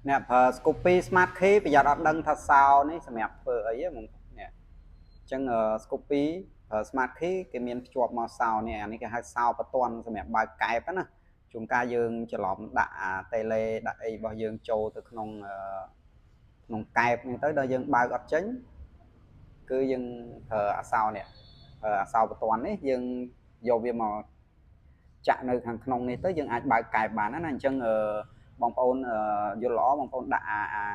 nè Scoopy Smart Key ប្រយ័ត្នអត់ដឹងថាសោនេះសម្រាប់ធ្វើអីហ្នឹងនេះអញ្ចឹង Scoopy Smart Key គេមានភ្ជាប់មកសោនេះអានេះគេហៅសោបន្ទាន់សម្រាប់បើកកែបណាជួនកាលយើងច្រឡំដាក់អា tele ដាក់អីរបស់យើងចូលទៅក្នុងក្នុងកែបហ្នឹងទៅដល់យើងបើកអត់ចេញគឺយើងប្រើអាសោនេះអាសោបន្ទាន់នេះយើងយកវាមកចាក់នៅខាងក្នុងនេះទៅយើងអាចបើកកែបបានណាអញ្ចឹងបងប្អូនយល់ល្អបងប្អូនដាក់អា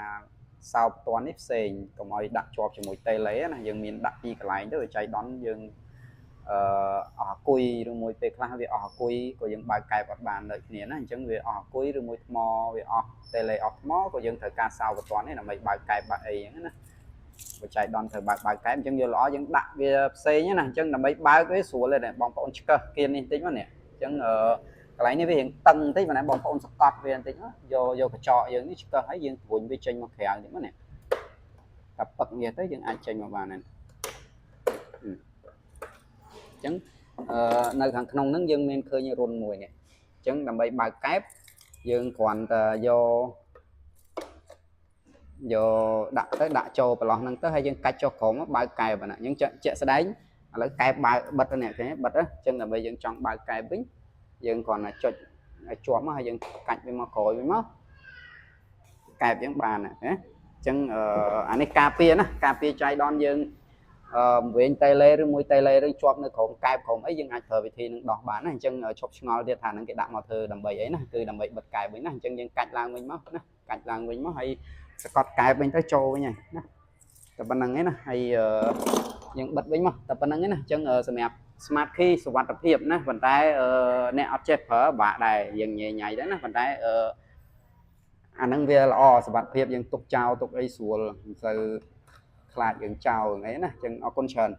សោបន្ទាន់នេះផ្សេងកុំឲ្យដាក់ជាប់ជាមួយ tele ណាយើងមានដាក់ពីកន្លែងទៅចៃដន្យយើងអស់គុយឬមួយពេលខ្លះវាអស់គុយក៏យើងបើកកែបអត់បានដូចគ្នាណាអញ្ចឹងវាអស់គុយឬមួយថ្មវាអស់ tele អស់ថ្មក៏យើងត្រូវការសោបន្ទាន់នេះដើម្បីបើកកែបបើកអីហ្នឹងណាបច្ច័យដនត្រូវបើកកែបអញ្ចឹងយកល្អយើងដាក់វាផ្សេងណាអញ្ចឹងដើម្បីបើកវាស្រួលទេបងប្អូនឆ្កឹះគៀននេះបន្តិចមកនេះអញ្ចឹងកន្លែងនេះវារៀងតឹងបន្តិចបងប្អូនសកត់វាបន្តិចយកកញ្ចក់យើងនេះឆ្កឹះហើយយើងព្រុញវាចេញមកក្រៅបន្តិចមកនេះតែពឹកវាទៅយើងអាចចេញមកបានហើយអញ្ចឹងនៅខាងក្នុងហ្នឹងយើងមានឃើញរុនមួយនេះអញ្ចឹងដើម្បីបើកកែបយើងគ្រាន់តែយកដាក់ទៅដាក់ចូលប្រឡោះហ្នឹងទៅហើយយើងកាច់ចុះក្រោមបើកកែបហ្នឹងអញ្ចឹងជាក់ស្ដែងឥឡូវកែបបើកបិទនេះឃើញបិទអញ្ចឹងដើម្បីយើងចង់បើកកែបវិញយើងគ្រាន់តែចុចឲ្យជាប់មកហើយយើងកាច់វាមកក្រោយវិញមកកែបយើងបានណាអញ្ចឹងអានេះការពារណាការពារចៃដន្យយើងវិញតេឡេឬមួយតេឡេឬជាប់នៅក្រោមកែបក្រោមអីយើងអាចប្រើវិធីនឹងដោះបានណាអញ្ចឹងឈប់ឆ្ងល់ទៀតថានឹងគេដាក់មកធ្វើដើម្បីអីណាគឺដើម្បីបិទកែបវិញណាអញ្ចឹងយើងកាច់ឡើងវិញមកណាកាច់ឡើងវិញមកហើយសកត់កែបវិញទៅចូលវិញហើយណាតែប៉ុណ្្នឹងឯណាហើយយើងបិទវិញមកតែប៉ុណ្្នឹងឯណាអញ្ចឹងសម្រាប់ Smart Key សុវត្ថិភាពណាប៉ុន្តែអ្នកអត់ចេះប្រើបាក់ដែរយើងញ៉ៃញ៉ៃដែរណាប៉ុន្តែអាហ្នឹងវាល្អសុវត្ថិភាពយើងទុកចោលទុកអីស្រួលមិនសូវខ្លាចយើងចោលអីណាអញ្ចឹងអរគុណច្រើន